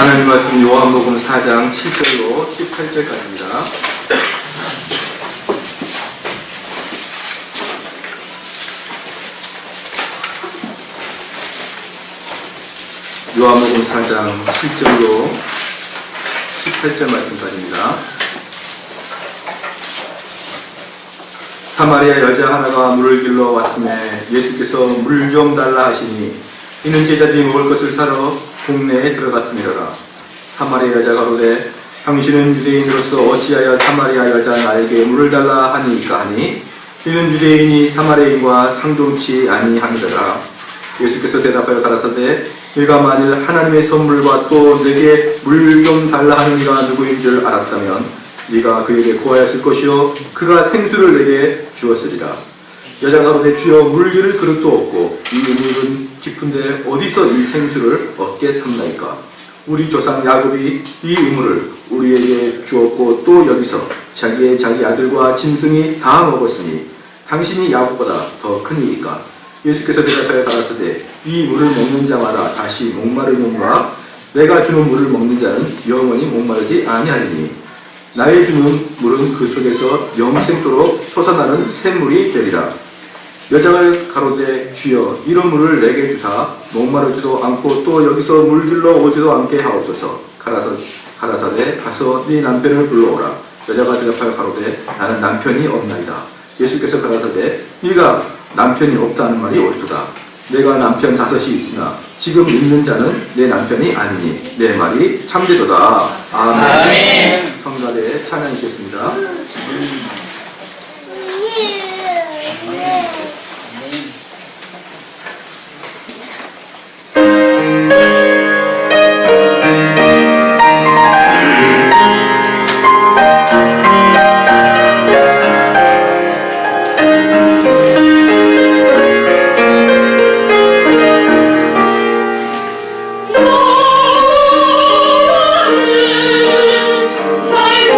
하나님 말씀 요한복음 4장 7절로 18절까지입니다. 요한복음 4장 7절로 18절 말씀까지입니다. 사마리아 여자 하나가 물을 길러 왔음에 예수께서 물 좀 달라 하시니 이는 제자들이 먹을 것을 사러 동네에 들어갔음이로라. 사마리아 여자가 가로되 당신은 유대인으로서 어찌하여 사마리아 여자 나에게 물을 달라 하니까 하니 이는 유대인이 사마리아인과 상종치 아니함이더라. 예수께서 대답하여 가라사대 네가 만일 하나님의 선물과 또 내게 물 좀 달라 하는 이가 누구인 줄 알았다면 네가 그에게 구하였을 것이요 그가 생수를 내게 주었으리라. 여자가 가로되 주여 물 기를 그릇도 없고 이 물은 깊은데 어디서 이 생수를 얻게 삼나이까. 우리 조상 야곱이 이 우물을 우리에게 주었고 또 여기서 자기 아들과 짐승이 다 먹었으니 당신이 야곱보다 더 크니이까. 예수께서 대답하여 가라사대 이 물을 먹는 자마다 다시 목마르니와 내가 주는 물을 먹는 자는 영원히 목마르지 아니하리니 나의 주는 물은 그 속에서 영생토록 솟아나는 샘물이 되리라. 여자가 가로되 주여 이런 물을 내게 주사 목마르지도 않고 또 여기서 물 길러 오지도 않게 하옵소서. 가라사대 가서 네 남편을 불러오라. 여자가 대답하여 가로되 나는 남편이 없나이다. 예수께서 가라사대 네가 남편이 없다는 말이 옳도다. 내가 남편 5이 있으나 지금 있는 자는 내 남편이 아니니 내 말이 참되도다. 아멘. 성가대 찬양 있겠습니다. 나의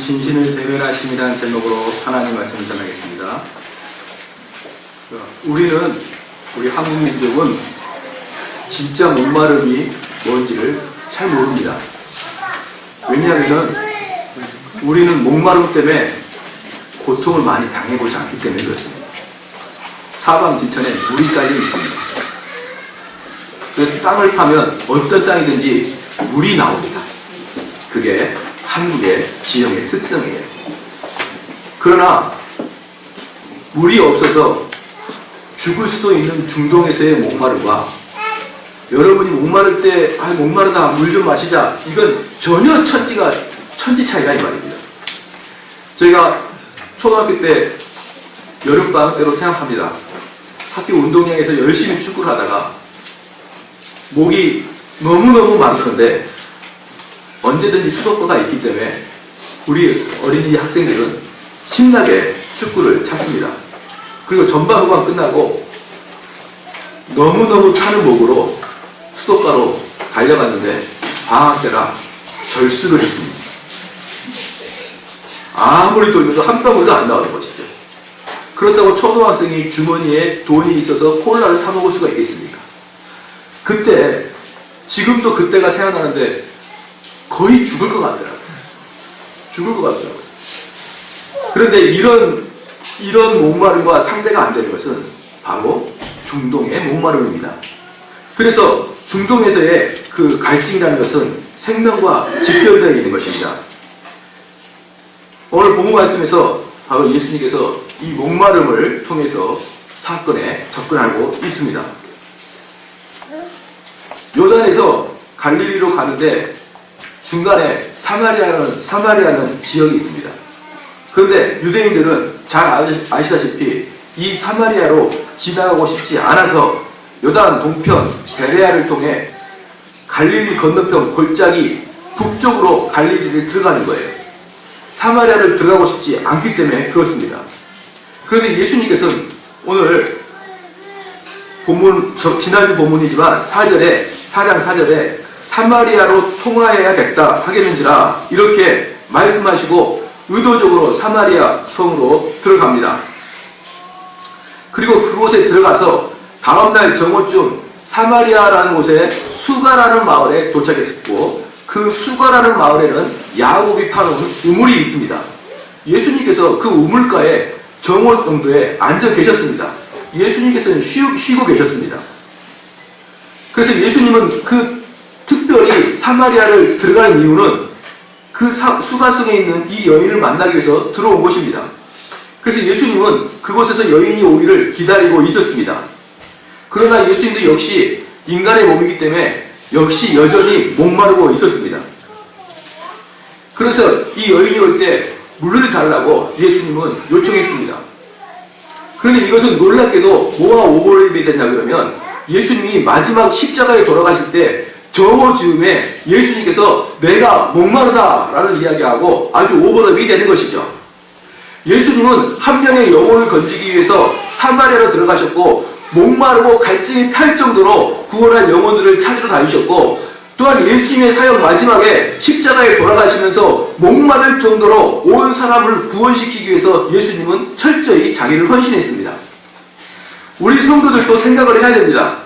진신을 대면하심이라는 제목으로 하나님 말씀을 전하겠습니다. 우리 한국 민족은 진짜 목마름이 뭔지를 잘 모릅니다. 왜냐하면 우리는 목마름 때문에 고통을 많이 당해보지 않기 때문에 그렇습니다. 사방지천에 물이 깔려 있습니다. 그래서 땅을 파면 어떤 땅이든지 물이 나옵니다. 그게 한국의 지형의 특성이에요. 그러나 물이 없어서 죽을 수도 있는 중동에서의 목마름과 여러분이 목마를 때 목마르다 물 좀 마시자, 이건 전혀 천지 차이가 이 말입니다. 저희가 초등학교 때 여름방학 때로 생각합니다. 학교 운동장에서 열심히 축구를 하다가 목이 너무너무 마르는데 언제든지 수도가가 있기 때문에 우리 어린이 학생들은 신나게 축구를 찾습니다. 그리고 전반 후반 끝나고 너무너무 타는 목으로 수도가로 달려갔는데 방학 때라 절수를 했습니다. 아무리 돌려도 한 방울도 안 나오는 것이죠. 그렇다고 초등학생이 주머니에 돈이 있어서 콜라를 사 먹을 수가 있겠습니까? 그때, 지금도 그때가 생각나는데 거의 죽을 것 같더라고요. 그런데 이런 목마름과 상대가 안 되는 것은 바로 중동의 목마름입니다. 그래서 중동에서의 그 갈증이라는 것은 생명과 직결되어 있는 것입니다. 오늘 본문 말씀에서 바로 예수님께서 이 목마름을 통해서 사건에 접근하고 있습니다. 요단에서 갈릴리로 가는데 중간에 사마리아는 지역이 있습니다. 그런데 유대인들은 잘 아시다시피 이 사마리아로 지나가고 싶지 않아서 요단 동편 베레아를 통해 갈릴리 건너편 골짜기 북쪽으로 갈릴리를 들어가는 거예요. 사마리아를 들어가고 싶지 않기 때문에 그렇습니다. 그런데 예수님께서는 오늘 지난주 본문이지만 4장 4절에 사마리아로 통하여야겠다 하겠는지라 이렇게 말씀하시고 의도적으로 사마리아 성으로 들어갑니다. 그리고 그곳에 들어가서 다음날 정오쯤 사마리아라는 곳에 수가라는 마을에 도착했었고, 그 수가라는 마을에는 야곱이 파는 우물이 있습니다. 예수님께서 그 우물가에 정오 정도에 앉아 계셨습니다. 예수님께서는 쉬고 계셨습니다. 그래서 예수님은 특별히 사마리아를 들어가는 이유는 그 수가성에 있는 이 여인을 만나기 위해서 들어온 것입니다. 그래서 예수님은 그곳에서 여인이 오기를 기다리고 있었습니다. 그러나 예수님도 역시 인간의 몸이기 때문에 역시 여전히 목마르고 있었습니다. 그래서 이 여인이 올 때 물을 달라고 예수님은 요청했습니다. 그런데 이것은 놀랍게도 뭐가 오버랩이 됐냐 그러면 예수님이 마지막 십자가에 돌아가실 때 정오 즈음에 예수님께서 내가 목마르다 라는 이야기하고 아주 오버랩이 되는 것이죠. 예수님은 한 명의 영혼을 건지기 위해서 사마리아로 들어가셨고 목마르고 갈증이 탈 정도로 구원할 영혼들을 찾으러 다니셨고, 또한 예수님의 사역 마지막에 십자가에 돌아가시면서 목마를 정도로 온 사람을 구원시키기 위해서 예수님은 철저히 자기를 헌신했습니다. 우리 성도들도 생각을 해야 됩니다.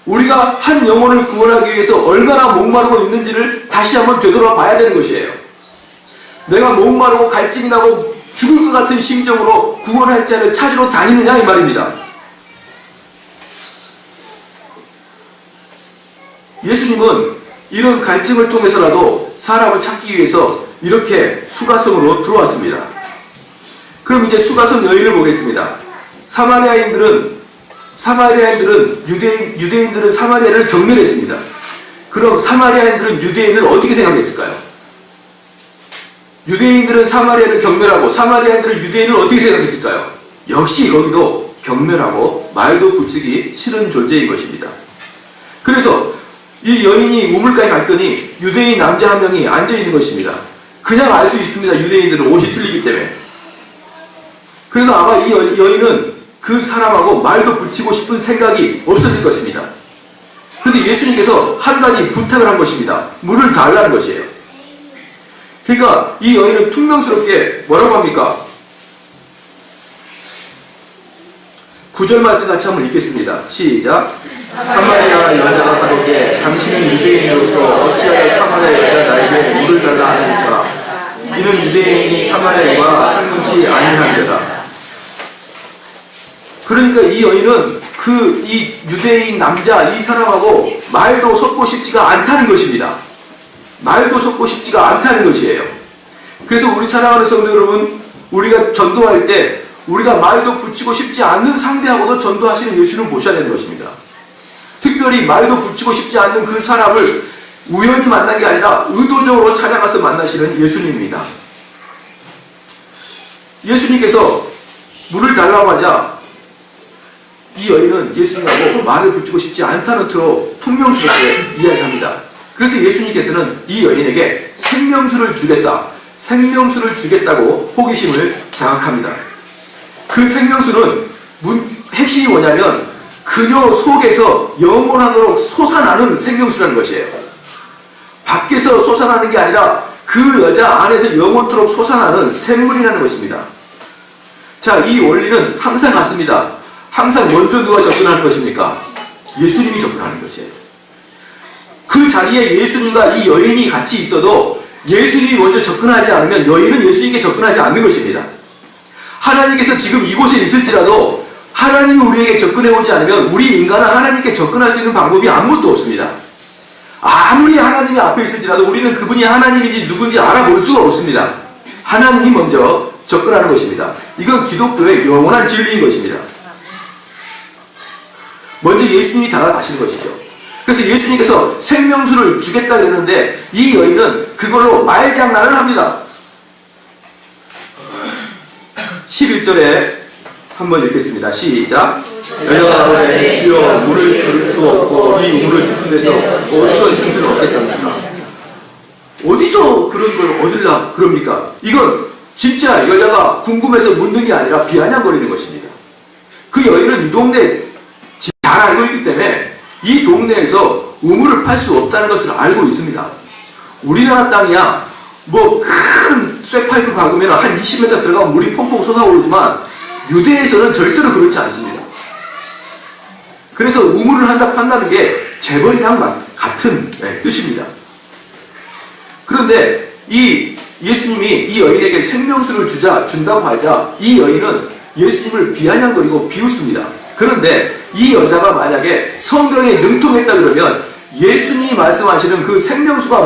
우리가 한 영혼을 구원하기 위해서 얼마나 목마르고 있는지를 다시 한번 되돌아봐야 되는 것이에요. 내가 목마르고 갈증이 나고 죽을 것 같은 심정으로 구원할 자를 찾으러 다니느냐 이 말입니다. 예수님은 이런 갈증을 통해서라도 사람을 찾기 위해서 이렇게 수가성으로 들어왔습니다. 그럼 이제 수가성 여인을 보겠습니다. 유대인들은 사마리아를 경멸했습니다. 그럼 사마리아인들은 유대인을 어떻게 생각했을까요? 유대인들은 사마리아를 경멸하고 사마리아인들은 유대인을 어떻게 생각했을까요? 역시 거기도 경멸하고 말도 붙이기 싫은 존재인 것입니다. 그래서 이 여인이 우물가에 갔더니 유대인 남자 한 명이 앉아있는 것입니다. 그냥 알 수 있습니다. 유대인들은 옷이 틀리기 때문에. 그래서 아마 이 여인은 그 사람하고 말도 붙이고 싶은 생각이 없었을 것입니다. 그런데 예수님께서 한 가지 부탁을 한 것입니다. 물을 달라는 것이에요. 그러니까 이 여인은 퉁명스럽게 뭐라고 합니까? 9절 말씀 같이 한번 읽겠습니다. 시작. 사마리아 여자가 가로되 당신은 유대인으로서 어찌하여 사마리아 여자 나에게 물을 달라 하느니까 이는 유대인이 사마리아와 상응치 아니하리로다. 그러니까 이 여인은 이 유대인 남자 이 사람하고 말도 섞고 싶지가 않다는 것입니다. 말도 섞고 싶지가 않다는 것이에요. 그래서 우리 사랑하는 성도 여러분, 우리가 전도할 때 우리가 말도 붙이고 싶지 않는 상대하고도 전도하시는 예수를 보셔야 되는 것입니다. 특별히 말도 붙이고 싶지 않는 그 사람을 우연히 만난 게 아니라 의도적으로 찾아가서 만나시는 예수님입니다. 예수님께서 물을 달라고 하자 이 여인은 예수님하고 말을 붙이고 싶지 않다는 뜻으로 퉁명스럽게 이야기합니다. 그럴 때 예수님께서는 이 여인에게 생명수를 주겠다, 생명수를 주겠다고 호기심을 자극합니다. 그 생명수는 핵심이 뭐냐면 그녀 속에서 영원하도록 솟아나는 생명수라는 것이에요. 밖에서 솟아나는 게 아니라 그 여자 안에서 영원토록 솟아나는 샘물이라는 것입니다. 자, 이 원리는 항상 같습니다. 항상 먼저 누가 접근하는 것입니까? 예수님이 접근하는 것이에요. 그 자리에 예수님과 이 여인이 같이 있어도 예수님이 먼저 접근하지 않으면 여인은 예수님께 접근하지 않는 것입니다. 하나님께서 지금 이곳에 있을지라도 하나님이 우리에게 접근해 오지 않으면 우리 인간은 하나님께 접근할 수 있는 방법이 아무것도 없습니다. 아무리 하나님이 앞에 있을지라도 우리는 그분이 하나님인지 누군지 알아볼 수가 없습니다. 하나님이 먼저 접근하는 것입니다. 이건 기독교의 영원한 진리인 것입니다. 먼저 예수님이 다가가시는 것이죠. 그래서 예수님께서 생명수를 주겠다 그랬는데 이 여인은 그걸로 말장난을 합니다. 11절에 한번 읽겠습니다. 시작. 여자가 가로되 주여 물을 그릇도 없고 이 우물을 깊은 데서 어디서 생수를 얻겠습니까? 어디서 그런 걸 얻으려 그럽니까? 이건 진짜 여자가 궁금해서 묻는 게 아니라 비아냥거리는 것입니다. 그 여인은 이 동네 잘 알고 있기 때문에 이 동네에서 우물을 팔 수 없다는 것을 알고 있습니다. 우리나라 땅이야 뭐 큰 쇠파이프 박으면 한 20m 들어가면 물이 펑펑 솟아오르지만 유대에서는 절대로 그렇지 않습니다. 그래서 우물을 판다는 게 재벌이랑 같은 뜻입니다. 그런데 이 예수님이 이 여인에게 생명수를 준다고 하자 이 여인은 예수님을 비아냥거리고 비웃습니다. 그런데 이 여자가 만약에 성경에 능통했다 그러면 예수님이 말씀하시는 그 생명수가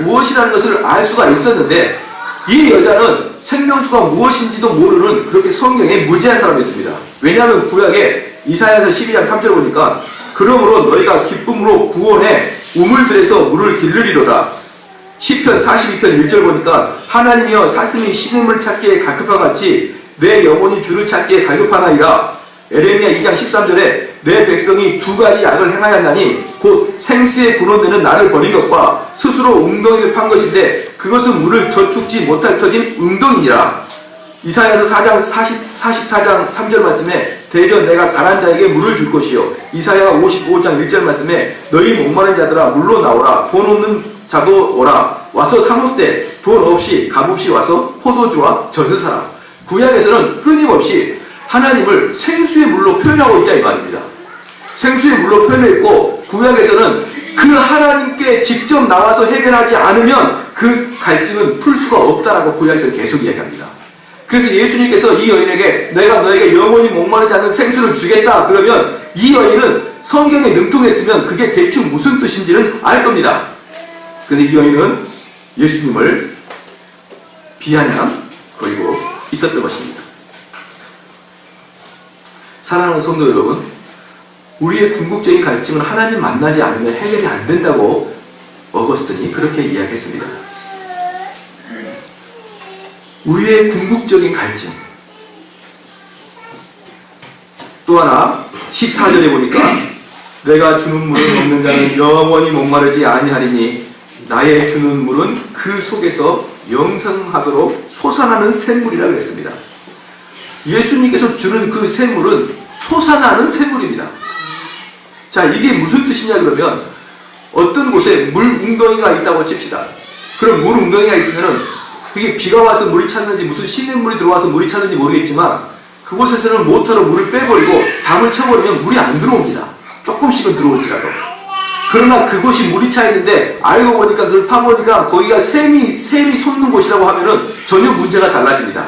무엇이라는 것을 알 수가 있었는데 이 여자는 생명수가 무엇인지도 모르는 그렇게 성경에 무지한 사람이었습니다. 왜냐하면 구약에 이사야서 12장 3절 보니까 그러므로 너희가 기쁨으로 구원해 우물들에서 물을 기르리로다. 시편 42편 1절 보니까 하나님이여 사슴이 씹음을 찾기에 갈급한 같이 내 영혼이 주를 찾기에 갈급하나이다. 에레미야 2장 13절에 내 백성이 두 가지 악을 행하였나니 곧 생수에 군원되는 나를 버린 것과 스스로 웅덩이를 판 것인데 그것은 물을 저축지 못할 터진 웅덩이니라. 이사야서 44장 3절 말씀에 대전 내가 가난 자에게 물을 줄 것이요. 이사야 55장 1절 말씀에 너희 목마른 자들아 물로 나오라. 돈 없는 자도 오라. 와서 사먹되 돈 없이 값없이 와서 포도주와 젖을 사라. 구약에서는 끊임없이 하나님을 생수의 물로 표현하고 있다 이 말입니다. 생수의 물로 표현했고 구약에서는 그 하나님께 직접 나와서 해결하지 않으면 그 갈증은 풀 수가 없다라고 구약에서 계속 이야기합니다. 그래서 예수님께서 이 여인에게 내가 너에게 영원히 목마르지 않는 생수를 주겠다 그러면 이 여인은 성경에 능통했으면 그게 대충 무슨 뜻인지는 알 겁니다. 그런데 이 여인은 예수님을 비아냥거리고 있었던 것입니다. 사랑하는 성도 여러분, 우리의 궁극적인 갈증은 하나님 만나지 않으면 해결이 안 된다고 어거스틴이 그렇게 이야기했습니다. 우리의 궁극적인 갈증. 또 하나 14절에 보니까 내가 주는 물을 먹는 자는 영원히 목마르지 아니하리니 나의 주는 물은 그 속에서 영생하도록 솟아나는 샘물이라고 했습니다. 예수님께서 주는 그 샘물은 솟아나는 샘물입니다. 자, 이게 무슨 뜻이냐 그러면 어떤 곳에 물 웅덩이가 있다고 칩시다. 그럼 물 웅덩이가 있으면은 그게 비가 와서 물이 찼는지 무슨 시냇물이 들어와서 물이 찼는지 모르겠지만 그곳에서는 모터로 물을 빼버리고 담을 쳐버리면 물이 안 들어옵니다. 조금씩은 들어올지라도. 그러나 그곳이 물이 차 있는데 알고 보니까 그걸 파보니까 거기가 샘이 솟는 곳이라고 하면은 전혀 문제가 달라집니다.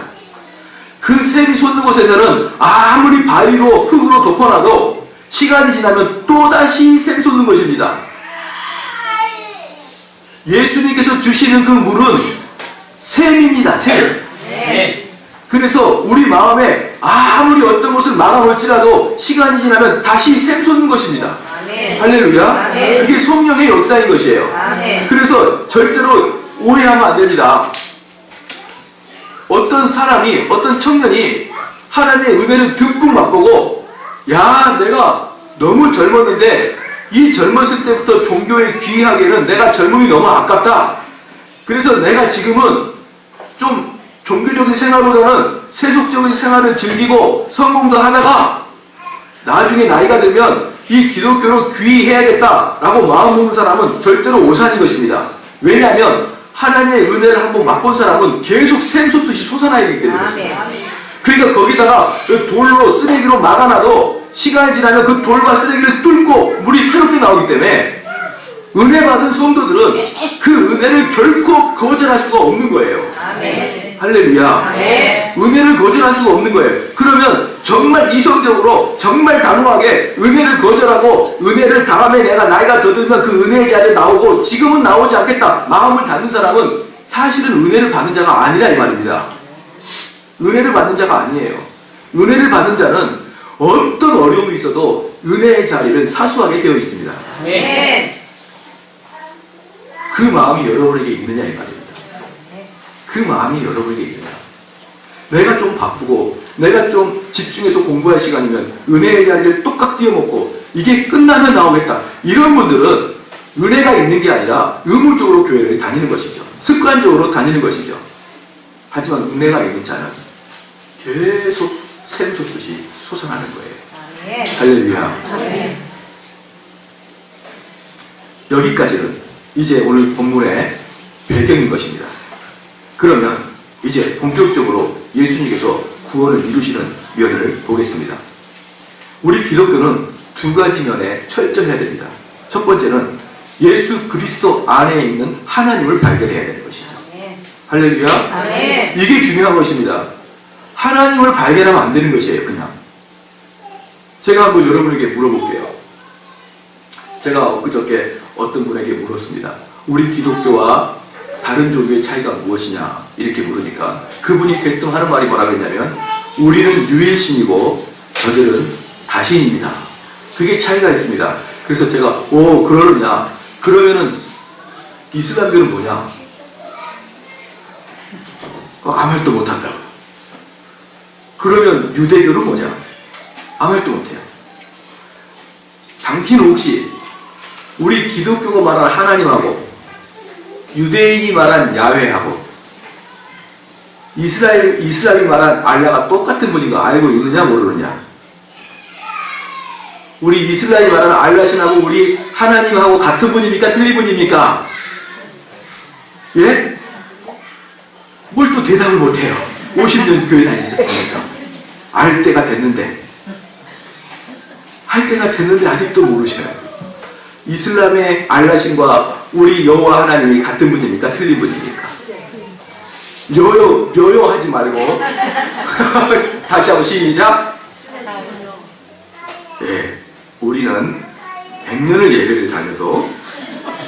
그 샘이 솟는 곳에서는 아무리 바위로 흙으로 덮어놔도 시간이 지나면 또다시 샘 솟는 것입니다. 예수님께서 주시는 그 물은 샘입니다. 샘. 그래서 우리 마음에 아무리 어떤 것을 막아볼지라도 시간이 지나면 다시 샘 솟는 것입니다. 할렐루야. 그게 성령의 역사인 것이에요. 그래서 절대로 오해하면 안 됩니다. 어떤 사람이, 어떤 청년이 하나님의 은혜를 듬뿍 맛보고, 야, 내가 너무 젊었는데 이 젊었을 때부터 종교에 귀하기에는 내가 젊음이 너무 아깝다. 그래서 내가 지금은 좀 종교적인 생활보다는 세속적인 생활을 즐기고 성공도 하다가 나중에 나이가 들면 이 기독교로 귀해야겠다라고 마음먹는 사람은 절대로 오산인 것입니다. 왜냐하면 하나님의 은혜를 한번 맛본 사람은 계속 샘솟듯이 솟아나야 되기 때문에. 그러니까 거기다가 돌로 쓰레기로 막아놔도 시간이 지나면 그 돌과 쓰레기를 뚫고 물이 새롭게 나오기 때문에 은혜 받은 성도들은 그 은혜를 결코 거절할 수가 없는 거예요. 할렐루야. 은혜를 거절할 수가 없는 거예요. 그러면 정말 이성적으로 정말 단호하게 은혜를 거절하고 은혜를 다음에 내가 나이가 더 들면 그 은혜의 자리에 나오고 지금은 나오지 않겠다 마음을 닫는 사람은 사실은 은혜를 받는 자가 아니라 이 말입니다. 은혜를 받는 자가 아니에요. 은혜를 받는 자는 어떤 어려움이 있어도 은혜의 자리는 사수하게 되어 있습니다. 그 마음이 여러분에게 있느냐 이 말입니다. 그 마음이 여러분에게 있느냐. 내가 좀 바쁘고 내가 좀 집중해서 공부할 시간이면 은혜의 자리를 똑같 띄워먹고 이게 끝나면 나오겠다. 이런 분들은 은혜가 있는 게 아니라 의무적으로 교회를 다니는 것이죠. 습관적으로 다니는 것이죠. 하지만 은혜가 있는 자는 계속 샘솟듯이 솟아나는 거예요. 할렐루야. 여기까지는 이제 오늘 본문의 배경인 것입니다. 그러면 이제 본격적으로 예수님께서 구원을 이루시는 면을 보겠습니다. 우리 기독교는 두 가지 면에 철저해야 됩니다. 첫 번째는 예수 그리스도 안에 있는 하나님을 발견해야 되는 것이죠. 할렐루야. 이게 중요한 것입니다. 하나님을 발견하면 안 되는 것이에요. 그냥 제가 한번 여러분에게 물어볼게요. 제가 엊그저께 어떤 분에게 물었습니다. 우리 기독교와 다른 종교의 차이가 무엇이냐 이렇게 물으니까 그분이 대뜸 하는 말이 뭐라고 했냐면 우리는 유일신이고 저들은 다신입니다. 그게 차이가 있습니다. 그래서 제가 그러느냐 그러면은 이슬람교는 뭐냐 아무 말도 못한다고. 그러면 유대교는 뭐냐 아무 말도 못해요. 당신은 혹시 우리 기독교가 말하는 하나님하고 유대인이 말한 야훼하고 이스라엘이 말한 알라가 똑같은 분인 거 알고 있느냐 모르느냐. 우리 이스라엘이 말하는 알라신하고 우리 하나님하고 같은 분입니까 틀린 분입니까? 예? 뭘 또 대답을 못해요. 50년 교회 다니셨으면서 알 때가 됐는데 아직도 모르셔요. 이슬람의 알라신과 우리 여호와 하나님이 같은 분입니까? 틀린 분입니까? 여요하지 말고 다시 한번 시작. 예, 우리는 100년을 예배를 다녀도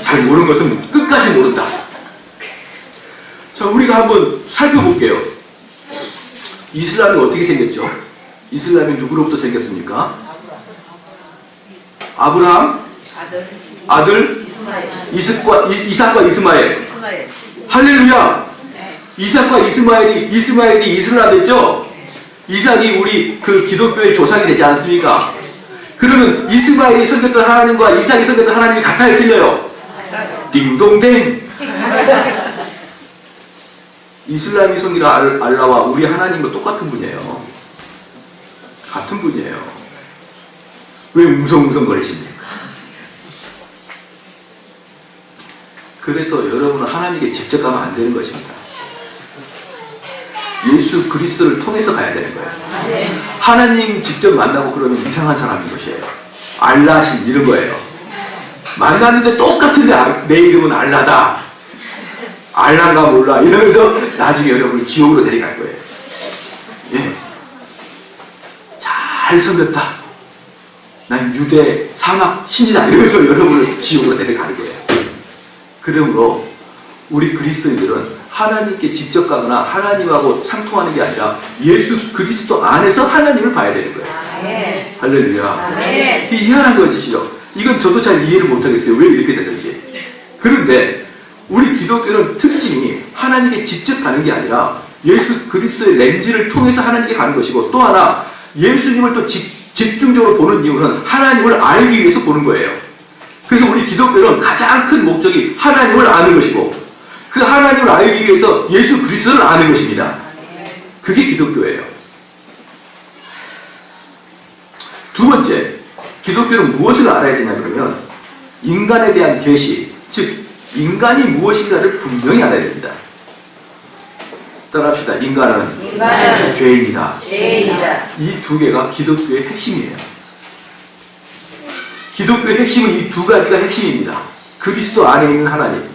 잘 모르는 것은 끝까지 모른다. 자, 우리가 한번 살펴볼게요. 이슬람이 어떻게 생겼죠? 이슬람이 누구로부터 생겼습니까? 아브라함 아들 이삭과 이스마엘. 할렐루야. 이삭과 이스마엘이 이슬람 됐죠? 이삭이 우리 그 기독교의 조상이 되지 않습니까? 그러면 이스마엘이 섬겼던 하나님과 이삭이 섬겼던 하나님이 같아요 틀려요? 띵동댕. 이슬람이 섬기는 알라와 우리 하나님과 똑같은 분이에요. 같은 분이에요. 왜 웅성웅성거리십니까? 그래서 여러분은 하나님께 직접 가면 안 되는 것입니다. 예수 그리스도를 통해서 가야 되는 거예요. 하나님 직접 만나고 그러면 이상한 사람인 것이에요. 알라신 이런 거예요. 만났는데 똑같은데 내 이름은 알라다. 알란가 몰라 이러면서 나중에 여러분을 지옥으로 데려갈 거예요. 예. 잘 섬겼다. 난 유대 사막 신이다 이러면서 여러분을 지옥으로 데려가는 거예요. 그러므로 우리 그리스도인들은 하나님께 직접 가거나 하나님하고 상통하는 게 아니라 예수 그리스도 안에서 하나님을 봐야 되는 거예요. 아멘. 할렐루야. 아멘. 이게 희한한 거지요. 이건 저도 잘 이해를 못하겠어요. 왜 이렇게 되는지. 그런데 우리 기독교는 특징이 하나님께 직접 가는 게 아니라 예수 그리스도의 렌즈를 통해서 하나님께 가는 것이고, 또 하나 예수님을 또 집중적으로 보는 이유는 하나님을 알기 위해서 보는 거예요. 그래서 우리 기독교는 가장 큰 목적이 하나님을 아는 것이고, 그 하나님을 알기 위해서 예수 그리스도를 아는 것입니다. 그게 기독교예요. 두 번째, 기독교는 무엇을 알아야 되냐 그러면 인간에 대한 계시, 즉 인간이 무엇인가를 분명히 알아야 됩니다. 따라합시다. 인간은 죄인이다. 이 두 개가 기독교의 핵심이에요. 기독교의 핵심은 이 두 가지가 핵심입니다. 그리스도 안에 있는 하나님,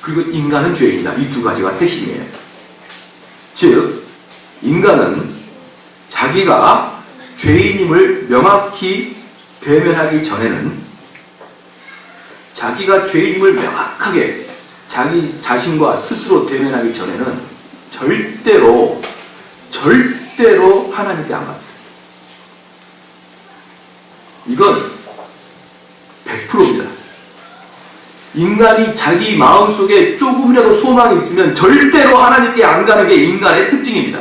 그리고 인간은 죄인이다. 이 두 가지가 핵심이에요. 즉 인간은 자기가 죄인임을 명확히 대면하기 전에는, 자기가 죄인임을 명확하게 자기 자신과 스스로 대면하기 전에는 절대로 하나님께 안 갑니다. 이건 100%입니다. 인간이 자기 마음속에 조금이라도 소망이 있으면 절대로 하나님께 안 가는 게 인간의 특징입니다.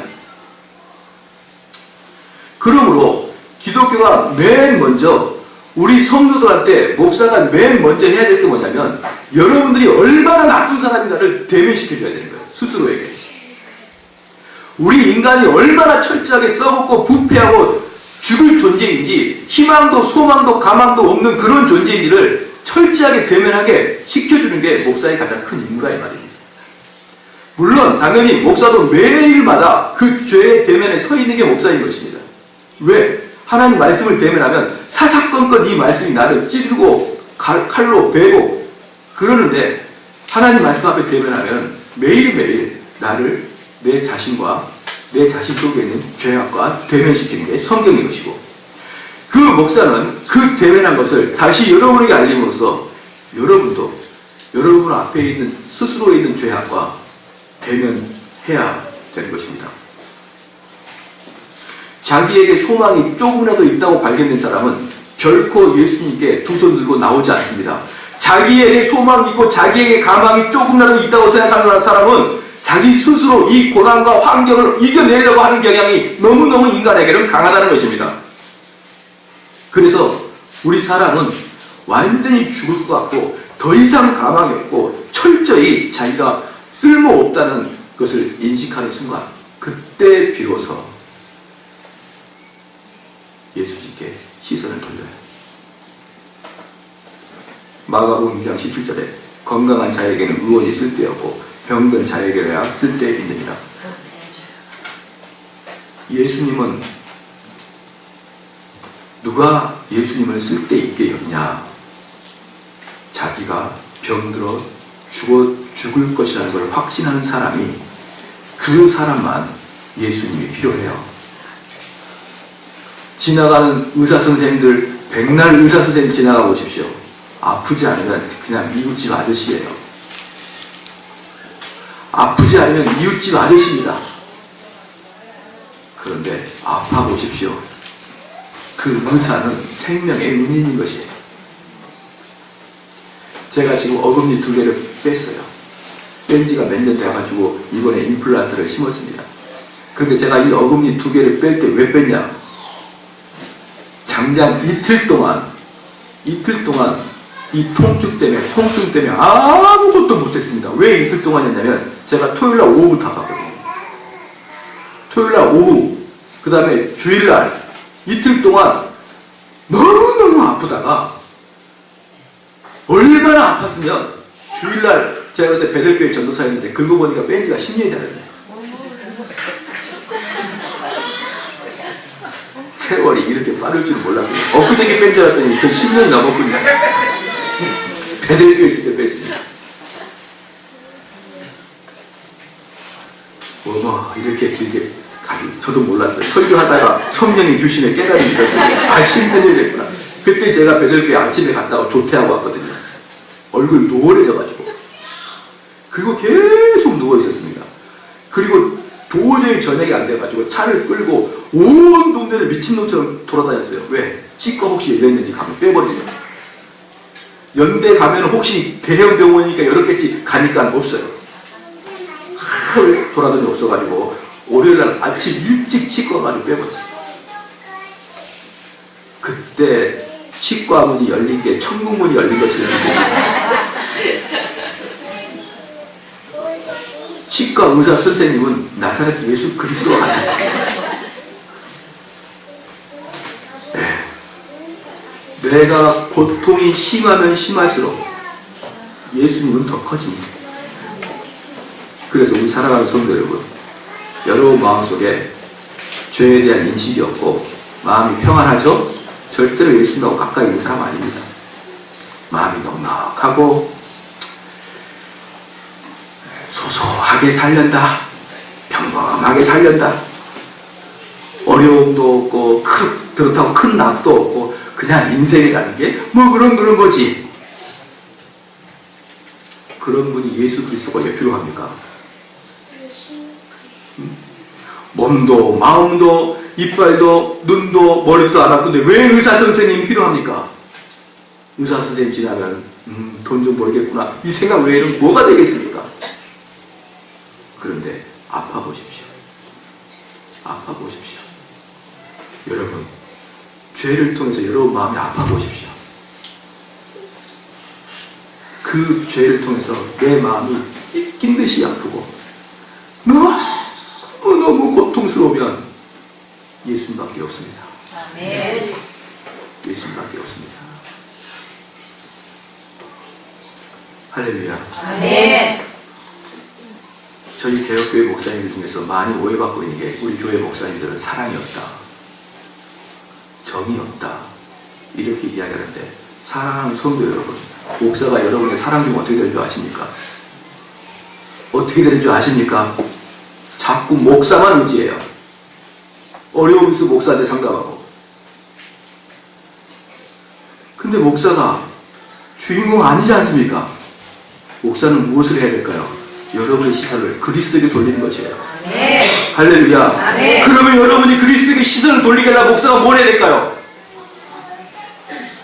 그러므로 기독교가 맨 먼저, 우리 성도들한테 목사가 맨 먼저 해야 될 게 뭐냐면 여러분들이 얼마나 나쁜 사람인가를 대면시켜줘야 되는 거예요. 스스로에게. 우리 인간이 얼마나 철저하게 썩었고 부패하고 죽을 존재인지, 희망도 소망도 가망도 없는 그런 존재인지를 철저하게 대면하게 시켜주는 게 목사의 가장 큰 임무라 이 말입니다. 물론 당연히 목사도 매일마다 그 죄의 대면에 서 있는 게 목사인 것입니다. 왜? 하나님 말씀을 대면하면 사사건건 이 말씀이 나를 찌르고 칼로 베고 그러는데, 하나님 말씀 앞에 대면하면 매일매일 나를 내 자신과 내 자신 속에 있는 죄악과 대면시키는 게 성경인 것이고, 그 목사는 그 대면한 것을 다시 여러분에게 알림으로써 여러분도 여러분 앞에 있는 스스로에 있는 죄악과 대면해야 되는 것입니다. 자기에게 소망이 조금이라도 있다고 발견된 사람은 결코 예수님께 두 손 들고 나오지 않습니다. 자기에게 소망이 있고 자기에게 가망이 조금이라도 있다고 생각하는 사람은 자기 스스로 이 고난과 환경을 이겨내려고 하는 경향이 너무너무 인간에게는 강하다는 것입니다. 그래서 우리 사람은 완전히 죽을 것 같고 더 이상 가망이 없고 철저히 자기가 쓸모없다는 것을 인식하는 순간, 그때 비로소 예수님께 시선을 돌려요. 마가복음 6장 17절에 건강한 자에게는 의원이 쓸데없고 병든 자에게야 쓸데있느니라. 예수님은 누가 예수님을 쓸데있게 여기냐? 자기가 병들어 죽을 것이라는 걸 확신하는 사람이, 그 사람만 예수님이 필요해요. 지나가는 의사선생님들, 백날 의사선생님 지나가 보십시오. 아프지 않으면 그냥 이웃집 아저씨예요. 아프지 않으면 이웃집 아저씨입니다. 그런데 아파 보십시오. 그 의사는 생명의 은인인 것이에요. 제가 지금 어금니 2개를 뺐어요. 뺀 지가 몇 년 돼가지고 이번에 임플란트를 심었습니다. 그런데 제가 이 어금니 2개를 뺄 때 왜 뺐냐? 장장 이틀 동안 이 통증 때문에 아무것도 못했습니다. 왜 이틀 동안이었냐면 제가 토요일날 오후부터 아팠거든요. 토요일날 오후, 그 다음에 주일날 이틀 동안 너무너무 아프다가, 얼마나 아팠으면 주일날 제가 그때 베들교회 전도사였는데 긁어보니까 뺀지가 10년이 되는데 세월이 이렇게 빠를 줄 몰랐어요. 엊그저께 뺀 줄 알았더니 그 10년이 넘었군요. 베들교회 있을 때 뺐습니다. 어머, 이렇게 길게 저도 몰랐어요. 설교하다가 성령이 주시는 깨달음이 있었어요. 아, 10년이 됐구나. 그때 제가 베들교회 아침에 갔다가 조퇴하고 왔거든요. 얼굴 노을해져가지고. 그리고 계속 누워있었습니다. 그리고 도저히 저녁이 안 돼가지고 차를 끌고 온 동네를 미친놈처럼 돌아다녔어요. 왜? 치과 혹시 열렸는지 가면 빼버리려고. 연대 가면 혹시 대형 병원이니까 열었겠지 가니까 없어요. 하루 돌아다니 없어가지고 월요일날 아침 일찍 치과 가지고 빼버렸어요. 그때 치과 문이 열린 게 천국 문이 열린 것처럼 치과 의사 선생님은 나사렛 예수 그리스도와 같았어요. 네. 내가 고통이 심하면 심할수록 예수님은 더 커집니다. 그래서 우리 사랑하는 성도 여러분, 여러분 마음속에 죄에 대한 인식이 없고 마음이 평안하죠? 절대로 예수님하고 가까이 있는 사람 아닙니다. 마음이 넉넉하고 소소하게 살련다. 평범하게 살련다. 어려움도 없고 그렇다고 큰 낙도 없고 그냥 인생이라는 게 뭐 그런 거지. 그런 분이 예수 그리스도가 왜 필요합니까? 몸도 마음도 이빨도 눈도 머리도 안 아픈데 왜 의사 선생님이 필요합니까? 의사 선생님 지나면 돈 좀 벌겠구나 이 생각 외에는 뭐가 되겠습니까? 그런데 아파 보십시오. 아파 보십시오. 여러분, 죄를 통해서 여러분 마음이 아파 보십시오. 그 죄를 통해서 내 마음이 찢긴 듯이 아프고 너무 고통스러우면 예수님밖에 없습니다. 아멘. 예수님밖에 없습니다. 할렐루야. 아멘. 저희 개혁교회 목사님들 중에서 많이 오해받고 있는 게 우리 교회 목사님들은 사랑이 없다, 정이 없다 이렇게 이야기하는데, 사랑하는 성도 여러분, 목사가 여러분의 사랑 중 어떻게 되는 줄 아십니까? 어떻게 되는 줄 아십니까? 자꾸 목사만 의지해요. 어려움 있어 목사한테 상담하고. 근데 목사가 주인공 아니지 않습니까? 목사는 무엇을 해야 될까요? 여러분의 시선을 그리스도에게 돌리는 것이에요. 네. 할렐루야. 네. 그러면 여러분이 그리스도에게 시선을 돌리게 하려면 목사가 뭘 해야 될까요?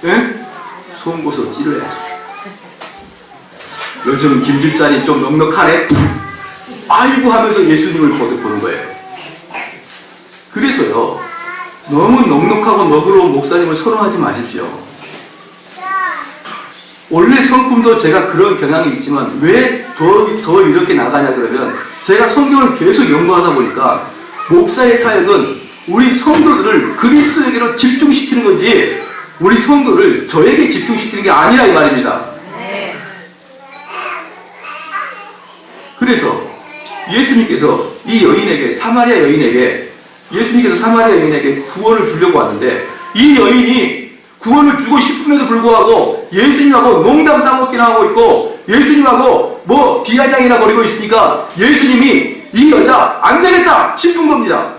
예? 송곳으로 찌르야죠. 요즘 김집사님 좀 넉넉하네? 아이고 하면서 예수님을 거듭 보는 거예요. 그래서요, 너무 넉넉하고 너그러운 목사님을 선호하지 마십시오. 원래 성품도 제가 그런 경향이 있지만 왜 더 이렇게 나가냐 그러면, 제가 성경을 계속 연구하다 보니까 목사의 사역은 우리 성도들을 그리스도에게로 집중시키는 건지 우리 성도를 저에게 집중시키는 게 아니라 이 말입니다. 네. 그래서 예수님께서 이 여인에게, 사마리아 여인에게, 예수님께서 사마리아 여인에게 구원을 주려고 왔는데, 이 여인이 구원을 주고 싶음에도 불구하고 예수님하고 농담 따먹기나 하고 있고 예수님하고 뭐 비아냥이나 거리고 있으니까 예수님이 이 여자 안 되겠다 싶은 겁니다.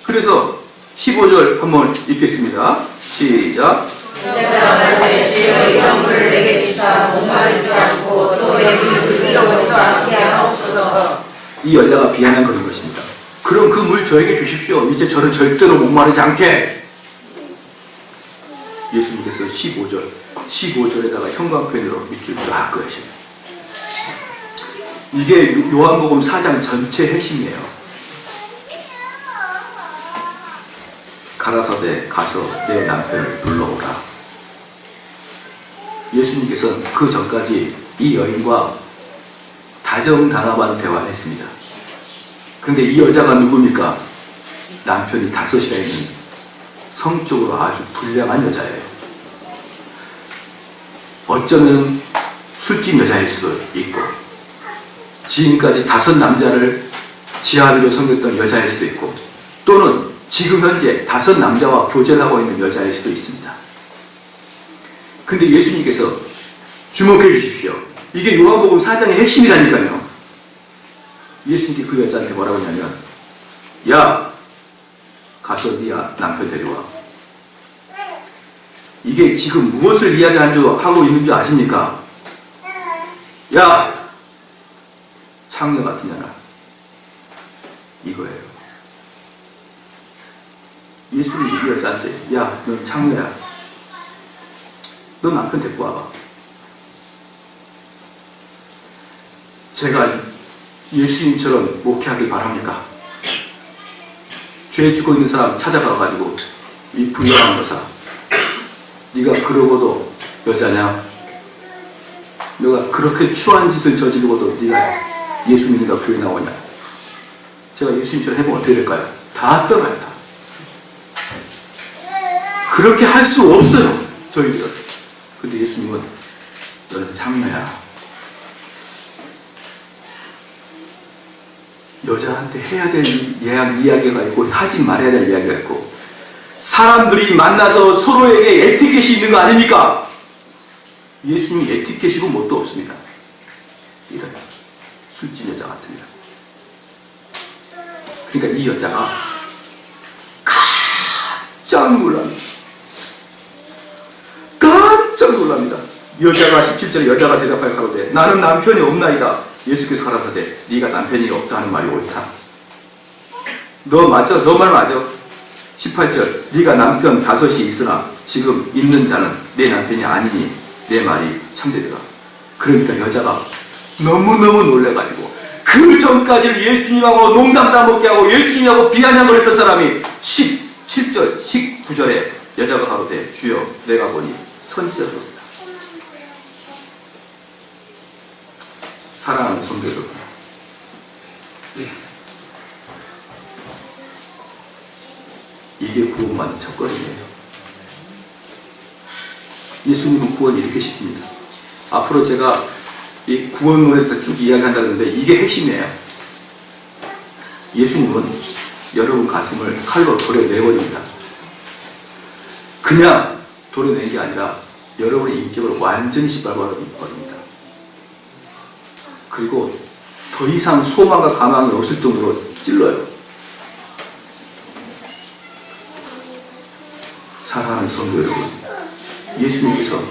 그래서 15절 한번 읽겠습니다. 시작. 여자가 말하되 주여 이런 물을 내게 주사 목마르지 않고 또 내 귀를 잃어버리지 않게 하옵소서. 이 여자가 비아냥거린 것입니다. 그럼 그 물 저에게 주십시오. 이제 저는 절대로 목마르지 않게. 예수님께서 15절에다가 형광펜으로 밑줄 쫙 그으십니다. 이게 요한복음 4장 전체 핵심이에요. 가라사대 가서 내 남편을 불러오라. 예수님께서는 그 전까지 이 여인과 다정다감한 대화를 했습니다. 그런데 이 여자가 누굽니까? 남편이 5이나 있는 성적으로 아주 불량한 여자예요. 어쩌면 술집 여자일 수도 있고, 지금까지 5 남자를 지하비로 섬겼던 여자일 수도 있고, 또는 지금 현재 5 남자와 교제를 하고 있는 여자일 수도 있습니다. 근데 예수님께서 주목해 주십시오. 이게 요한복음 4장의 핵심이라니까요. 예수님께 그 여자한테 뭐라고 하냐면, 야, 가서 네 남편 데려와. 이게 지금 무엇을 이야기하고 있는 줄 아십니까? 야, 창녀 같은 년아. 이거예요. 예수님이 이 여자한테, 야, 넌 창녀야. 너 남편 데리고 와봐. 제가 예수님처럼 목회하길 바랍니까? 죄 짓고 있는 사람 찾아가가지고, 이 불량한 거사, 네가 그러고도 여자냐? 너가 그렇게 추한 짓을 저지르고도 네가 예수 믿는다고 교회 나오냐? 제가 예수님처럼 해보면 어떻게 될까요? 다 떠나요. 다. 그렇게 할 수 없어요, 저희들. 근데 예수님은 너는 장녀야. 여자한테 해야 될 이야기가 있고 하지 말아야 될 이야기가 있고, 사람들이 만나서 서로에게 에티켓이 있는 거 아닙니까? 예수님이 에티켓이고 뭣도 없습니다. 이런 술집 여자 같습니다. 그러니까 이 여자가 깜짝 놀랍니다. 깜짝 놀랍니다. 여자가 17절에 여자가 대답하여 가로되 나는 남편이 없나이다. 예수께서 가라사대 네가 남편이 없다 하는 말이 옳다. 너 맞아? 너 말 맞아? 18절 네가 남편 5이 있으나 지금 있는 자는 내 남편이 아니니 내 말이 참되더라. 그러니까 여자가 너무너무 놀래가지고 그 전까지를 예수님하고 농담도 안 먹게 하고 예수님하고 비아냥을 했던 사람이 17절 19절에 여자가 가로되 주여 내가 보니 선지자로다. 사랑하는 성도 여러분, 이게 구원받는 첫걸음이에요. 예수님은 구원 이렇게 시킵니다. 앞으로 제가 이 구원론에서 쭉 이야기한다는데 이게 핵심이에요. 예수님은 여러분 가슴을 칼로 도려내버립니다. 그냥 도려낸 게 아니라 여러분의 인격을 완전히 짓밟아버립니다. 그리고 더 이상 소망과 가망이 없을 정도로 찔러요. 사랑하는 성도 여러분, 예수님께서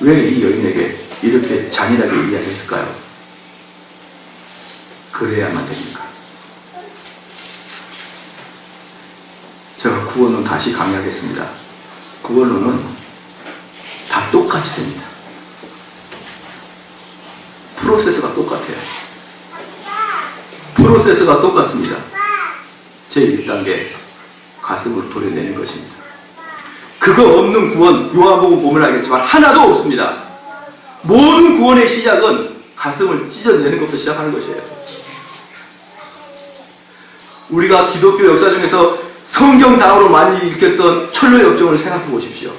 왜 이 여인에게 이렇게 잔인하게 이야기했을까요? 그래야만 됩니까? 제가 구원론 다시 강의하겠습니다. 구원론은 다 똑같이 됩니다. 프로세스가 똑같아요. 프로세스가 똑같습니다. 제1단계 가슴으로 도려내는 것입니다. 그거 없는 구원, 요한복음 보면 알겠지만 하나도 없습니다. 모든 구원의 시작은 가슴을 찢어내는 것부터 시작하는 것이에요. 우리가 기독교 역사 중에서 성경당으로 많이 읽혔던 철로의 역정을 생각해 보십시오.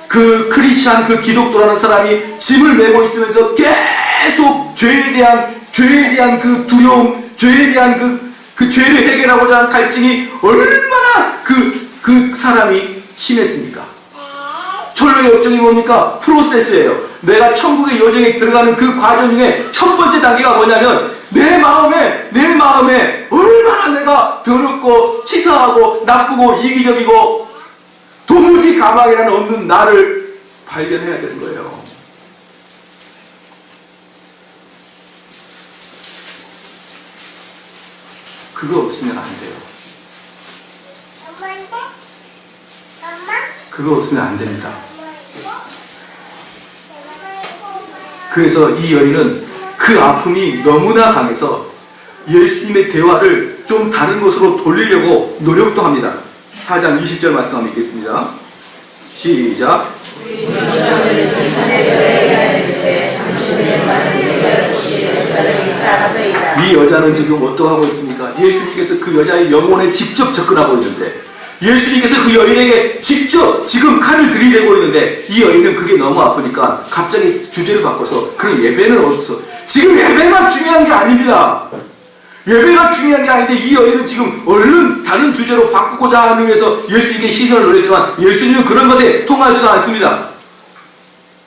그 크리스찬, 그 기독도라는 사람이 짐을 메고 있으면서 계속 죄에 대한 그 두려움, 죄에 대한 그 죄를 해결하고자 하는 갈증이 얼마나 그 사람이 심했습니까? 철로의 역정이 뭡니까? 프로세스예요. 내가 천국의 여정에 들어가는 그 과정 중에 첫 번째 단계가 뭐냐면 내 마음에 얼마나 내가 더럽고 치사하고 나쁘고 이기적이고 도무지 가망이라는 없는 나를 발견해야 되는 거예요. 그거 없으면 안 돼요. 그거 없으면 안 됩니다. 그래서 이 여인은 그 아픔이 너무나 강해서 예수님의 대화를 좀 다른 곳으로 돌리려고 노력도 합니다. 4장 20절 말씀 한번 읽겠습니다. 시작. 이 여자는 지금 어떠하고 있습니까? 예수님께서 그 여자의 영혼에 직접 접근하고 있는데 예수님께서 그 여인에게 직접 지금 칼을 들이대고 있는데 이 여인은 그게 너무 아프니까 갑자기 주제를 바꿔서 그럼 예배는 어디서? 지금 예배가 중요한 게 아닙니다. 예배가 중요한 게 아닌데 이 여인은 지금 얼른 다른 주제로 바꾸고자 하기 위해서 예수님께 시선을 돌렸지만 예수님은 그런 것에 통하지도 않습니다.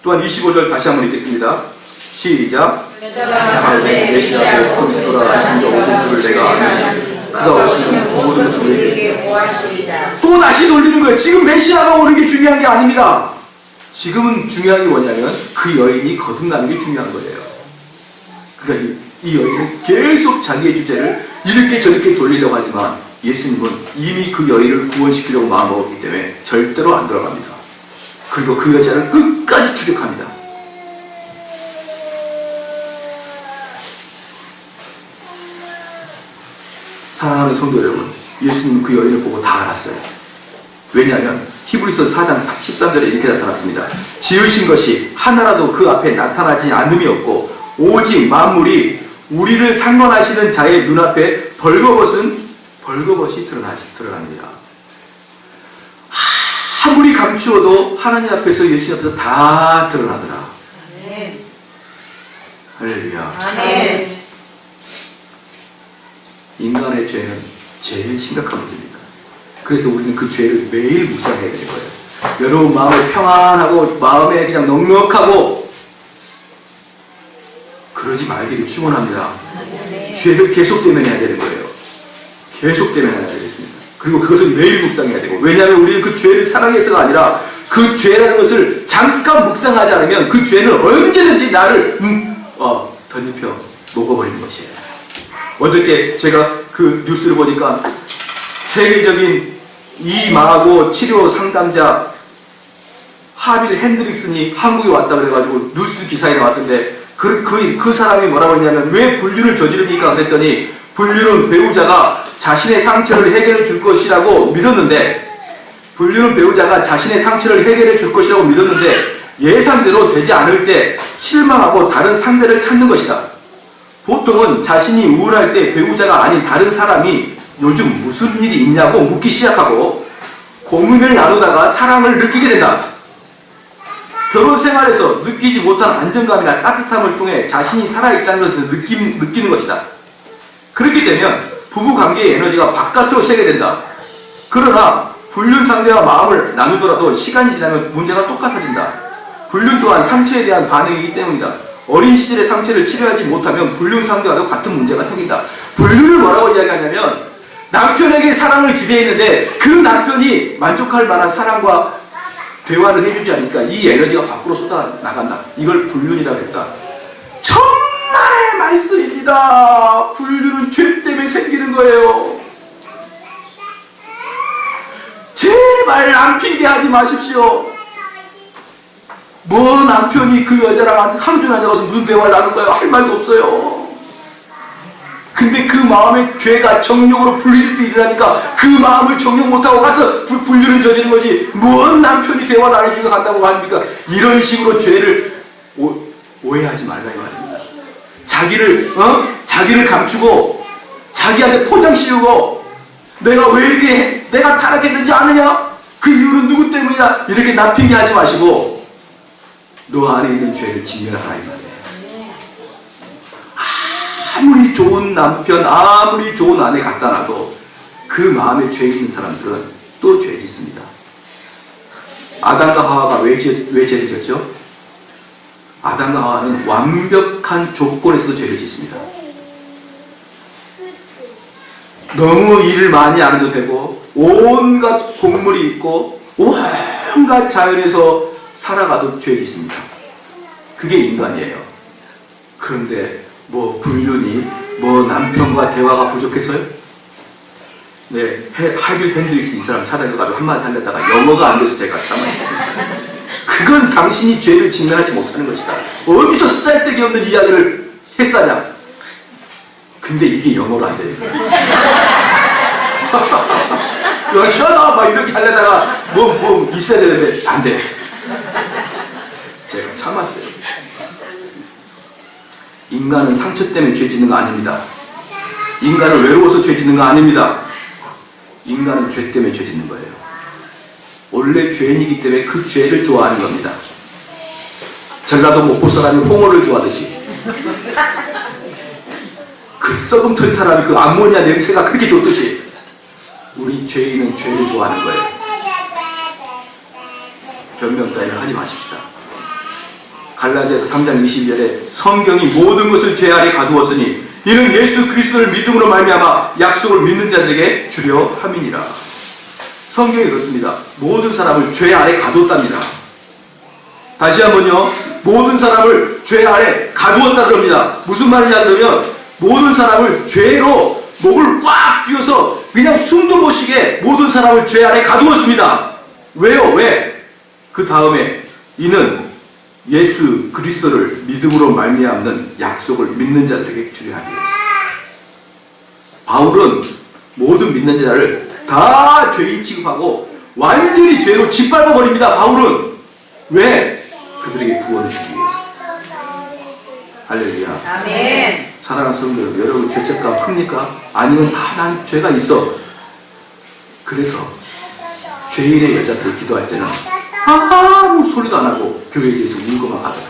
또한 25절 다시 한번 읽겠습니다. 시작. 가로되 메시아고 그리스도라 하신 오신 줄을 내가 아노니 그가 오시면 모든 것을 우리에게 보하시리라. 또 다시 돌리는 거예요. 지금 메시아가 오는 게 중요한 게 아닙니다. 지금은 중요한 게 뭐냐면 그 여인이 거듭나는 게 중요한 거예요. 그러니까 이 여인은 계속 자기의 주제를 이렇게 저렇게 돌리려고 하지만 예수님은 이미 그 여인을 구원시키려고 마음먹었기 때문에 절대로 안 돌아갑니다. 그리고 그 여자를 끝까지 추격합니다. 사랑하는 성도 여러분, 예수님은 그 여인을 보고 다 알았어요. 왜냐하면 히브리서 4장 13절에 이렇게 나타났습니다. 지으신 것이 하나라도 그 앞에 나타나지 않음이 없고 오직 만물이 우리를 상관하시는 자의 눈앞에 벌거벗이 드러납니다. 아무리 감추어도 하나님 앞에서 예수님 앞에서 다 드러나더라. 아멘. 할렐루야. 아멘. 인간의 죄는 제일 심각한 문제입니다. 그래서 우리는 그 죄를 매일 묵상해야 되는 거예요. 여러분 마음에 평안하고 마음에 그냥 넉넉하고 그러지 말기를 축원합니다. 죄를 계속 대면해야 되는 거예요. 계속 대면해야 되겠습니다. 그리고 그것을 매일 묵상해야 되고, 왜냐하면 우리는 그 죄를 사랑해서가 아니라 그 죄라는 것을 잠깐 묵상하지 않으면 그 죄는 언제든지 나를 덧입혀 먹어버리는 것이에요. 어저께 제가 그 뉴스를 보니까 세계적인 이마하고 치료 상담자 하빌 핸드릭슨이 한국에 왔다 그래가지고 뉴스 기사에 나왔던데 그 사람이 뭐라고 했냐면 왜 불륜을 저지릅니까? 그랬더니 불륜은 배우자가 자신의 상처를 해결해 줄 것이라고 믿었는데 불륜은 배우자가 자신의 상처를 해결해 줄 것이라고 믿었는데 예상대로 되지 않을 때 실망하고 다른 상대를 찾는 것이다. 보통은 자신이 우울할 때 배우자가 아닌 다른 사람이 요즘 무슨 일이 있냐고 묻기 시작하고 고민을 나누다가 사랑을 느끼게 된다. 결혼 생활에서 느끼지 못한 안정감이나 따뜻함을 통해 자신이 살아있다는 것을 느끼는 것이다. 그렇게 되면 부부관계의 에너지가 바깥으로 새게 된다. 그러나 불륜 상대와 마음을 나누더라도 시간이 지나면 문제가 똑같아진다. 불륜 또한 상처에 대한 반응이기 때문이다. 어린 시절의 상처를 치료하지 못하면 불륜 상대와도 같은 문제가 생긴다. 불륜을 뭐라고 이야기하냐면 남편에게 사랑을 기대했는데 그 남편이 만족할 만한 사랑과 대화를 해주지 않으니까 이 에너지가 밖으로 쏟아나간다. 이걸 불륜이라고 했다. 천만의 말씀입니다. 불륜은 죄 때문에 생기는 거예요. 제발 남 핑계하지 마십시오. 뭐 남편이 그 여자랑 하루 종일 앉아가서 무슨 대화를 나눌 거예요? 할 말도 없어요. 근데 그 마음의 죄가 정욕으로 불릴 때 일어나니까 그 마음을 정욕 못하고 가서 불륜을 저지른 거지. 뭔 남편이 대화를 안 해주고 간다고 합니까? 이런 식으로 죄를 오해하지 말라 이 말입니다. 자기를 감추고 자기한테 포장 씌우고 내가 왜 이렇게 해? 내가 타락했는지 아느냐? 그 이유는 누구 때문이냐? 이렇게 남 핑계하지 마시고 너 안에 있는 죄를 직면하라 이 말이에요. 아무리 좋은 남편, 아무리 좋은 아내 갖다 놔도 그 마음에 죄 있는 사람들은 또 죄 짓습니다. 아담과 하와가 왜 죄를 짓죠? 아담과 하와는 완벽한 조건에서도 죄를 짓습니다. 너무 일을 많이 안 해도 되고 온갖 곡물이 있고 온갖 자연에서 살아가도 죄 짓습니다. 그게 인간이에요. 그런데 뭐 불륜이 뭐 남편과 대화가 부족해서요? 네, 하빌 핸드릭스 이 사람 찾아가지고 한마디 하려다가 영어가 안 돼서 제가 참았어요. 그건 당신이 죄를 직면하지 못하는 것이다. 어디서 쓰잘데기 없는 이야기를 했사냐? 근데 이게 영어로 안 되는 거예요. shut up! 막 이렇게 하려다가 뭐 있어야 되는데 안 돼. 제가 참았어요. 인간은 상처 때문에 죄 짓는 거 아닙니다. 인간은 외로워서 죄 짓는 거 아닙니다. 인간은 죄 때문에 죄 짓는 거예요. 원래 죄인이기 때문에 그 죄를 좋아하는 겁니다. 전라도 목포 사람이 홍어를 좋아하듯이 그 썩은 털타람이 그 암모니아 냄새가 그렇게 좋듯이 우리 죄인은 죄를 좋아하는 거예요. 변명 따위는 하지 마십시다. 갈라디아서 3장 22절에 성경이 모든 것을 죄 아래 가두었으니 이는 예수 그리스도를 믿음으로 말미암아 약속을 믿는 자들에게 주려 함이니라. 성경이 그렇습니다. 모든 사람을 죄 아래 가두었답니다. 다시 한번요. 모든 사람을 죄 아래 가두었다 그럽니다. 무슨 말이냐 그러면 모든 사람을 죄로 목을 꽉 쥐어서 그냥 숨도 못 쉬게 모든 사람을 죄 아래 가두었습니다. 왜요? 왜? 그 다음에 이는 예수 그리스도를 믿음으로 말미암는 약속을 믿는 자들에게 주려 하니. 바울은 모든 믿는 자를 다 죄인 취급하고 완전히 죄로 짓밟아 버립니다. 바울은 왜? 그들에게 구원을 주기 위해서. 할렐루야. 아멘. 사랑하는 성도 여러분, 여러분 죄책감 큽니까? 아니면 난 죄가 있어. 그래서 죄인의 여자들 기도할 때는 아무 소리도 안 하고 교회에 대해서 울고만 가더라.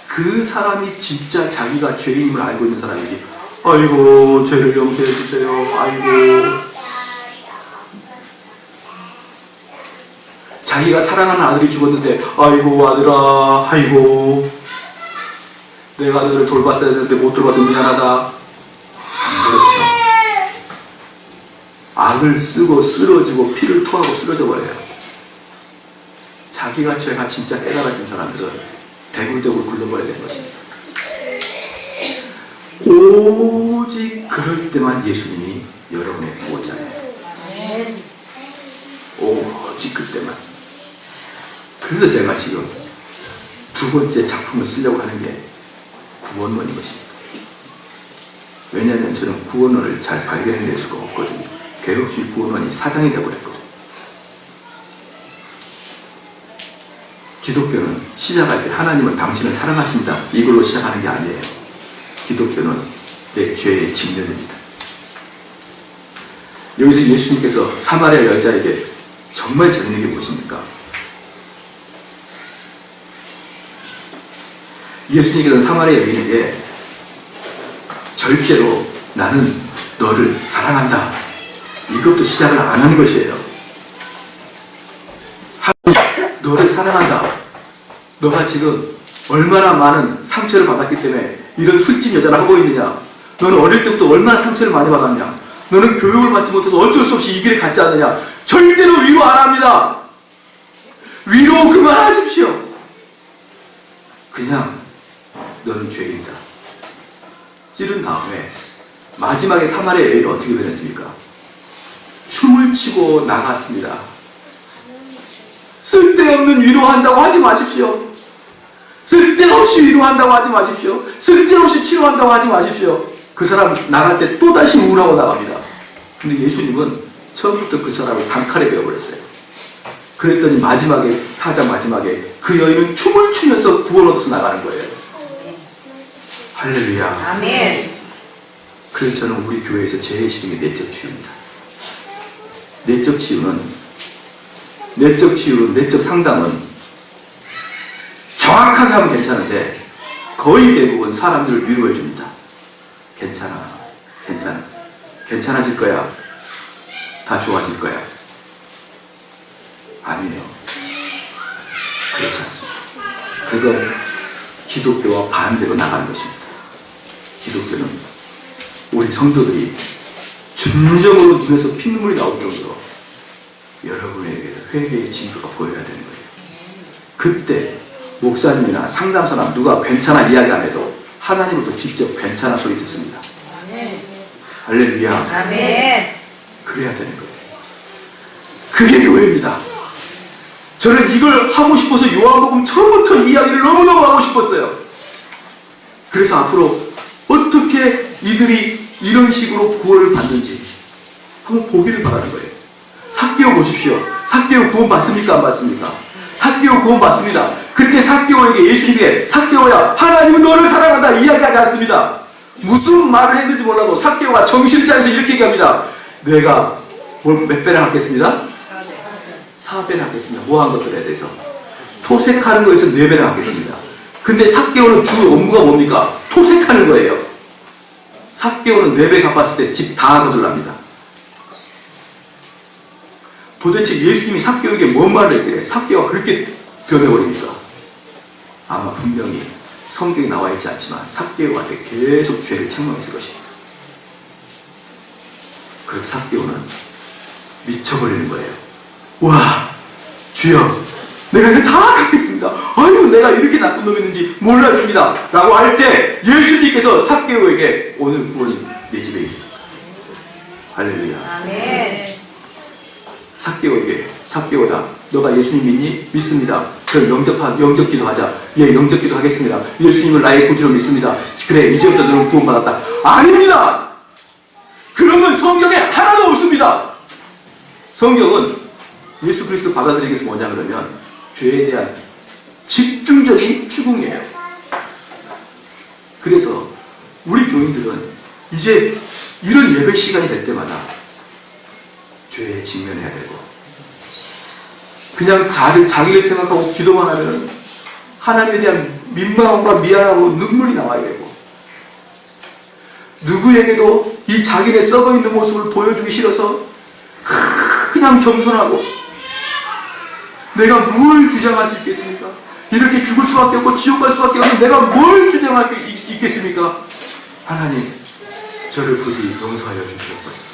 그 사람이 진짜 자기가 죄인임을 알고 있는 사람이지. 아이고 죄를 용서해 주세요. 아이고. 자기가 사랑하는 아들이 죽었는데 아이고 아들아 아이고 내가 너를 돌봤어야 했는데 못 돌봐서 미안하다. 그렇죠. 악을 쓰고 쓰러지고 피를 토하고 쓰러져 버려요. 자기가 죄가 진짜 깨달아진 사람들은 대굴대굴 굴러버려야 되는 것입니다. 오직 그럴 때만 예수님이 여러분의 구원자예요. 오직 그때만. 그래서 제가 지금 두 번째 작품을 쓰려고 하는 게 구원론인 것입니다. 왜냐하면 저는 구원론을 잘 발견해낼 수가 없거든요. 개혁주의 구원론이 사장이 되어버렸거든요. 기독교는 시작할 때 하나님은 당신을 사랑하신다 이걸로 시작하는 게 아니에요. 기독교는 내 죄의 직면입니다. 여기서 예수님께서 사마리아 여자에게 정말 재밌는 게 무엇입니까? 예수님께서는 사마리아 여인에게 절대로 나는 너를 사랑한다 이것도 시작을 안 하는 것이에요. 너를 사랑한다. 너가 지금 얼마나 많은 상처를 받았기 때문에 이런 술집 여자를 하고 있느냐. 너는 어릴 때부터 얼마나 상처를 많이 받았냐. 너는 교육을 받지 못해서 어쩔 수 없이 이 길에 갔지 않느냐. 절대로 위로 안 합니다. 위로 그만하십시오. 그냥 너는 죄인이다. 찌른 다음에 마지막에 사마리아 여인이 어떻게 변했습니까? 춤을 추고 나갔습니다. 쓸데없는 위로한다고 하지 마십시오. 쓸데없이 위로한다고 하지 마십시오. 쓸데없이 치료한다고 하지 마십시오. 그 사람 나갈 때 또다시 우울하고 나갑니다. 근데 예수님은 처음부터 그 사람을 단칼에 베어버렸어요. 그랬더니 마지막에, 사자 마지막에 그 여인은 춤을 추면서 구원 얻어서 나가는 거예요. 할렐루야. 아멘. 그래서 저는 우리 교회에서 제일 싫은 게 내적 치유입니다. 내적 치유는, 내적 상담은 정확하게 하면 괜찮은데 거의 대부분 사람들을 위로해 줍니다. 괜찮아. 괜찮아질 거야. 다 좋아질 거야. 아니에요. 그렇지 않습니다. 그건 기독교와 반대로 나가는 것입니다. 기독교는 우리 성도들이 진정으로 눈에서 피눈물이 나올 정도로 여러분에게 회개의 징표가 보여야 되는 거예요. 그때 목사님이나 상담사나 누가 괜찮아 이야기 안 해도 하나님은 또 직접 괜찮아 소리 듣습니다. 할렐루야. 아멘. 그래야 되는 거예요. 그게 교회입니다. 저는 이걸 하고 싶어서 요한복음 처음부터 이야기를 너무너무 하고 싶었어요. 그래서 앞으로 어떻게 이들이 이런 식으로 구원을 받는지 한번 보기를 바라는 거예요. 삭개오 보십시오. 삭개오 구원 받습니까? 안 받습니까? 삭개오 구원 받습니다. 그때 삭개오에게 예수님이 삭개오야 하나님은 너를 사랑한다 이야기하지 않습니다. 무슨 말을 했는지 몰라도 삭개오가 정신 차려서 이렇게 얘기합니다. 내가 몇 배나 받겠습니다? 4배나 받겠습니다. 뭐한 것들에 대해서. 토색하는 거에서 4배나 받겠습니다. 근데 삭개오는 주 업무가 뭡니까? 토색하는 거예요. 삭개오는 4배 갚았을 때 집 다 거둘랍니다. 도대체 예수님이 삭개오에게 뭔 말을 했길래 삭개오가 그렇게 변해버립니까? 아마 분명히 성경에 나와 있지 않지만 삭개오한테 계속 죄를 책망했을 것입니다. 그래서 삭개오는 미쳐버리는 거예요. 와, 주여, 내가 이거 다 갚겠습니다. 아유, 내가 이렇게 나쁜 놈이었는지 몰랐습니다. 라고 할 때 예수님께서 삭개오에게 오늘 구원이 내 집에 있다. 할렐루야. 아멘. 삭개오야, 너가 예수님 믿니? 믿습니다. 그럼 영접 기도하자. 예, 영접 기도하겠습니다. 예수님을 나의 구주로 믿습니다. 그래, 이제부터 너는 구원받았다. 아닙니다. 그러면 성경에 하나도 없습니다. 성경은 예수 그리스도 받아들이기 위해서 뭐냐 그러면 죄에 대한 집중적인 추궁이에요. 그래서 우리 교인들은 이제 이런 예배 시간이 될 때마다 죄에 직면해야 되고, 그냥 자기를 생각하고 기도만 하면 하나님에 대한 민망함과 미안하고 눈물이 나와야 되고, 누구에게도 이 자기네 썩어있는 모습을 보여주기 싫어서 그냥 겸손하고, 내가 뭘 주장할 수 있겠습니까? 이렇게 죽을 수밖에 없고 지옥 갈 수밖에 없는 내가 뭘 주장할 수 있겠습니까? 하나님, 저를 부디 용서하여 주시옵소서.